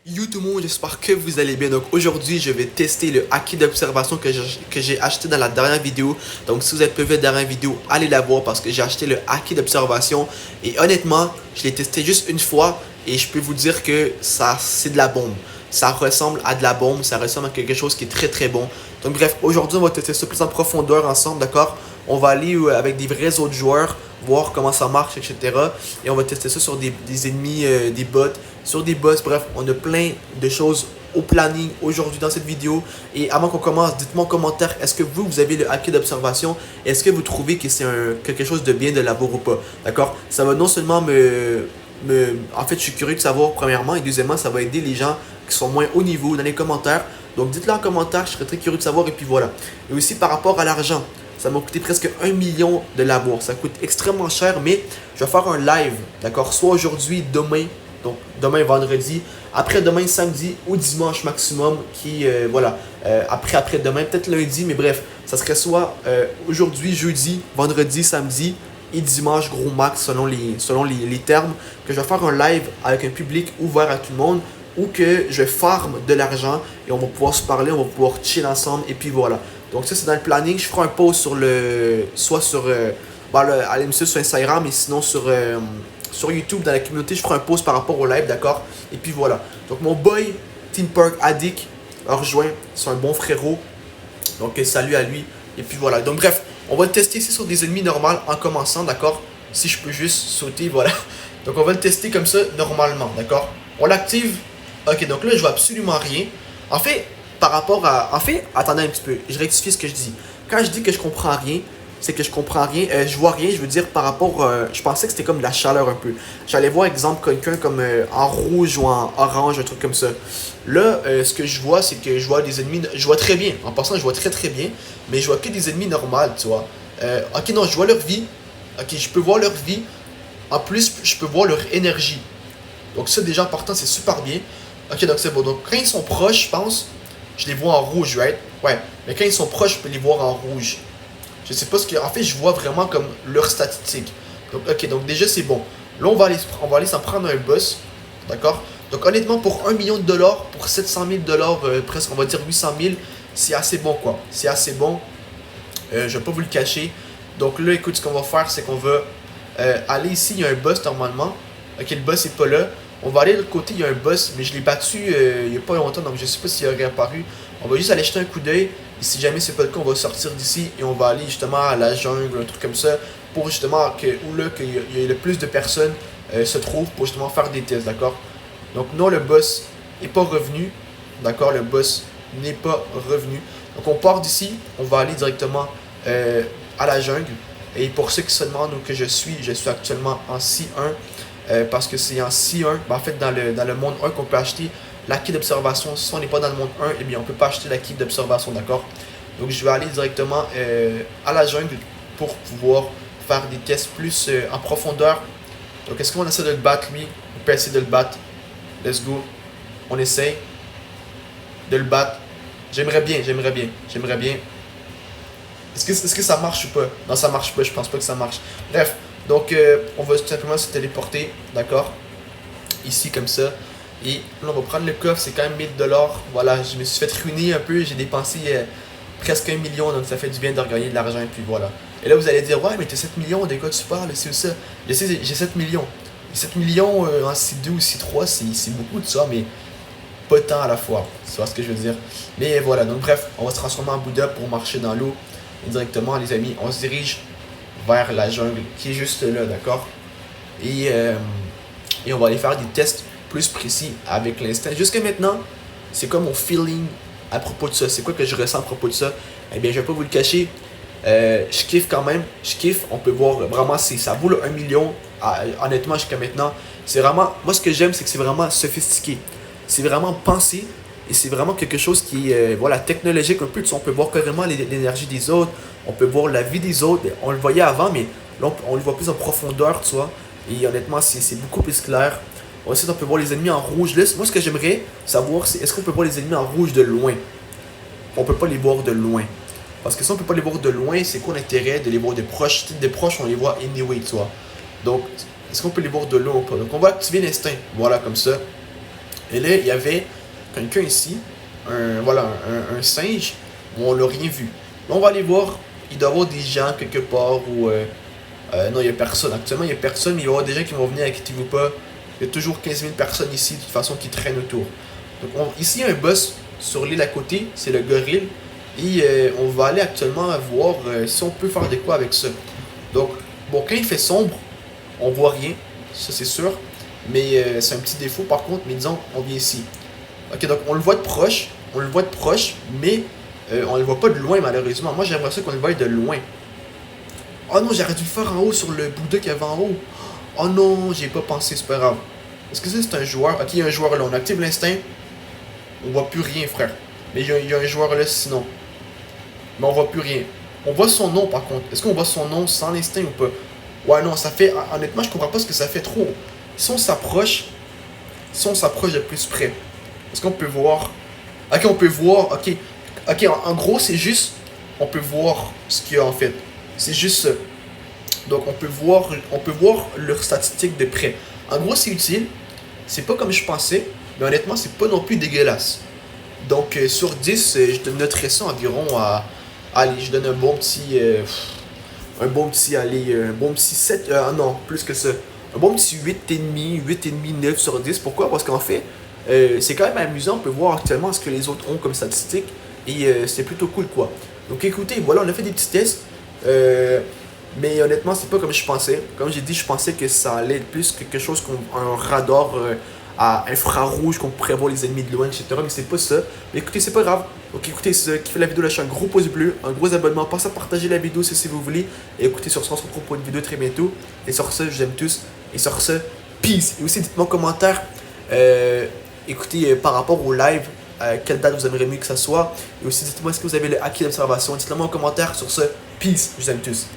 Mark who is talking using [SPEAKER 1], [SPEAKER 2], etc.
[SPEAKER 1] Yo tout le monde, j'espère que vous allez bien. Donc aujourd'hui, je vais tester le haki d'observation que j'ai acheté dans la dernière vidéo. Donc si vous avez pas vu la dernière vidéo, allez la voir parce que j'ai acheté le haki d'observation. Et honnêtement, je l'ai testé juste une fois et je peux vous dire que ça, c'est de la bombe. Ça ressemble à de la bombe, ça ressemble à quelque chose qui est très très bon. Donc bref, aujourd'hui on va tester ça plus en profondeur ensemble, d'accord? On va aller avec des vrais autres joueurs, voir comment ça marche, etc. Et on va tester ça sur des ennemis, des bots, sur des boss. Bref, on a plein de choses au planning aujourd'hui dans cette vidéo. Et avant qu'on commence, dites-moi en commentaire, est-ce que vous avez le haki d'observation? Est-ce que vous trouvez que c'est quelque chose de bien de l'avoir ou pas? D'accord? Ça va non seulement En fait, je suis curieux de savoir premièrement, et deuxièmement, ça va aider les gens qui sont moins haut niveau dans les commentaires. Donc dites-le en commentaire, je serais très curieux de savoir. Et puis voilà. Et aussi par rapport à l'argent. Ça m'a coûté presque 1 million de l'avoir. Ça coûte extrêmement cher, mais je vais faire un live, d'accord? Soit aujourd'hui, demain, donc demain vendredi, après-demain samedi ou dimanche maximum, après-demain, peut-être lundi, mais bref, ça serait soit aujourd'hui, jeudi, vendredi, samedi et dimanche gros max selon les termes, que je vais faire un live avec un public ouvert à tout le monde ou que je farme de l'argent et on va pouvoir se parler, on va pouvoir chill ensemble et puis voilà. Donc ça c'est dans le planning, je ferai un post soit sur allez me suivre sur Instagram et sinon sur YouTube dans la communauté, je ferai un post par rapport au live, d'accord? Et puis voilà. Donc mon boy Team Park Addict a rejoint, c'est un bon frérot. Donc salut à lui. Et puis voilà. Donc bref, on va le tester ici sur des ennemis normaux en commençant, d'accord? Si je peux juste sauter, voilà. Donc on va le tester comme ça normalement, d'accord? On l'active. Ok, donc là je vois absolument rien. En fait, attendez un petit peu, je rectifie ce que je dis. Quand je dis que je comprends rien, c'est que je comprends rien, je vois rien, je veux dire par rapport, je pensais que c'était comme de la chaleur un peu. J'allais voir exemple quelqu'un comme en rouge ou en orange, un truc comme ça. Là, ce que je vois, c'est que je vois des ennemis, je vois très bien, en passant je vois très très bien, mais je vois que des ennemis normaux, tu vois. Ok non, je vois leur vie, ok je peux voir leur vie, en plus je peux voir leur énergie. Donc ça déjà en partant c'est super bien. Ok donc c'est bon, donc quand ils sont proches je pense, je les vois en rouge, right? Ouais, mais quand ils sont proches je peux les voir en rouge. Je sais pas ce que. En fait, je vois vraiment comme leur statistique. Donc, ok, donc déjà c'est bon. Là, on va aller s'en prendre un boss. D'accord? Donc, honnêtement, pour 1 million de dollars, pour 700 000 dollars, presque, on va dire 800 000, c'est assez bon, quoi. C'est assez bon. Je vais pas vous le cacher. Donc, là, écoute, ce qu'on va faire, c'est qu'on va aller ici. Il y a un boss normalement. Ok, le boss est pas là. On va aller de l'autre côté, il y a un boss, mais je l'ai battu il y a pas longtemps, donc je sais pas s'il aurait apparu. On va juste aller jeter un coup d'œil. Et si jamais c'est pas le cas, on va sortir d'ici et on va aller justement à la jungle, un truc comme ça, pour justement qu'il y ait le plus de personnes se trouvent pour justement faire des tests, d'accord? Donc non, le boss n'est pas revenu, d'accord? Le boss n'est pas revenu. Donc on part d'ici, on va aller directement à la jungle. Et pour ceux qui se demandent où que je suis actuellement en C1, parce que c'est en C1, en fait dans le monde 1 qu'on peut acheter l'acquis d'observation. Si on n'est pas dans le monde 1, eh bien on ne peut pas acheter l'acquis d'observation, d'accord? Donc je vais aller directement à la jungle pour pouvoir faire des tests plus en profondeur. Donc est-ce qu'on essaie de le battre lui? On peut essayer de le battre. Let's go. On essaye de le battre. J'aimerais bien. Est-ce que ça marche ou pas? Non, ça marche pas, je pense pas que ça marche. Bref, donc on va tout simplement se téléporter, d'accord? Ici comme ça. Et là, on va prendre le coffre, c'est quand même 1000 dollars. Voilà, je me suis fait ruiner un peu, j'ai dépensé presque 1 million, donc ça fait du bien de regagner de l'argent, et puis voilà. Et là, vous allez dire, ouais, mais t'as 7 millions, de quoi tu parles, c'est ça. Je sais, j'ai 7 millions. Et 7 millions en C2 ou C3, c'est beaucoup de ça, mais pas tant à la fois. Tu vois ce que je veux dire? Mais voilà, donc bref, on va se transformer en Bouddha pour marcher dans l'eau. Et directement, les amis, on se dirige vers la jungle qui est juste là, d'accord? Et on va aller faire des tests plus précis avec l'instinct. Jusqu'à maintenant, c'est quoi mon feeling à propos de ça? C'est quoi que je ressens à propos de ça? Eh bien, je vais pas vous le cacher. Je kiffe quand même. Je kiffe. On peut voir vraiment, ça vaut le 1 million. Honnêtement, jusqu'à maintenant, c'est vraiment. Moi, ce que j'aime, c'est que c'est vraiment sophistiqué. C'est vraiment pensé. Et c'est vraiment quelque chose qui est voilà, technologique un peu. On peut voir carrément l'énergie des autres. On peut voir la vie des autres. On le voyait avant, mais là, on le voit plus en profondeur, tu vois. Et honnêtement, c'est beaucoup plus clair. Ensuite, on peut voir les ennemis en rouge. Là, moi, ce que j'aimerais savoir, c'est est-ce qu'on peut voir les ennemis en rouge de loin? On peut pas les voir de loin. Parce que si on peut pas les voir de loin, c'est quoi l'intérêt de les voir de proches? Des proches, on les voit anyway, tu vois. Donc, est-ce qu'on peut les voir de loin ou pas? Donc, on va activer l'instinct. Voilà, comme ça. Et là, il y avait quelqu'un ici, un singe, où on l'a rien vu. Là, on va aller voir, il doit y avoir des gens quelque part où... non, il n'y a personne. Actuellement, il n'y a personne, mais il y aura des gens qui vont venir, inquiétez-vous pas. Il y a toujours 15 000 personnes ici, de toute façon, qui traînent autour. Donc, ici, il y a un boss sur l'île à côté, c'est le gorille. Et on va aller actuellement voir si on peut faire des quoi avec ça. Donc, bon, quand il fait sombre, on voit rien, ça c'est sûr. Mais c'est un petit défaut par contre, mais disons, on vient ici. Ok, donc on le voit de proche, mais on le voit pas de loin malheureusement. Moi j'aimerais ça qu'on le voie de loin. Oh non, j'aurais dû le faire en haut sur le Bouddha qu'il y avait en haut. Oh non, j'ai pas pensé, c'est pas grave. Est-ce que ça c'est un joueur? Ok, il y a un joueur là, on active l'instinct. On voit plus rien, frère. Mais il y a un joueur là sinon. Mais on voit plus rien. On voit son nom par contre. Est-ce qu'on voit son nom sans l'instinct ou pas? Ouais, non, ça fait. Honnêtement, je comprends pas ce que ça fait trop. Si on s'approche. Si on s'approche de plus près. Est-ce qu'on peut voir. Ok, on peut voir. Ok. Ok, en gros, c'est juste. On peut voir ce qu'il y a en fait. C'est juste ça. Donc on peut voir leurs statistiques de près. En gros, c'est utile. C'est pas comme je pensais. Mais honnêtement, c'est pas non plus dégueulasse. Donc sur 10, je noterais ça environ à. Allez, je donne un bon petit. Un bon petit 7. Non, plus que ça. Un bon petit 8,5, 9 sur 10. Pourquoi? Parce qu'en fait, c'est quand même amusant. On peut voir actuellement ce que les autres ont comme statistiques. Et c'est plutôt cool, quoi. Donc écoutez, voilà, on a fait des petits tests. Mais honnêtement, c'est pas comme je pensais. Comme j'ai dit, je pensais que ça allait être plus quelque chose qu'un radar à infrarouge qu'on pourrait voir les ennemis de loin, etc. Mais c'est pas ça. Mais écoutez, c'est pas grave. Donc écoutez, si vous avez kiffé la vidéo, lâchez un gros pouce bleu, un gros abonnement. Pensez à partager la vidéo si vous voulez. Et écoutez, sur ce, on se retrouve pour une vidéo très bientôt. Et sur ce, je vous aime tous. Et sur ce, peace. Et aussi, dites-moi en commentaire, écoutez, par rapport au live, quelle date vous aimeriez mieux que ça soit. Et aussi, dites-moi, est-ce que vous avez le acquis d'observation. Dites-le moi en commentaire. Sur ce, peace. Je vous aime tous.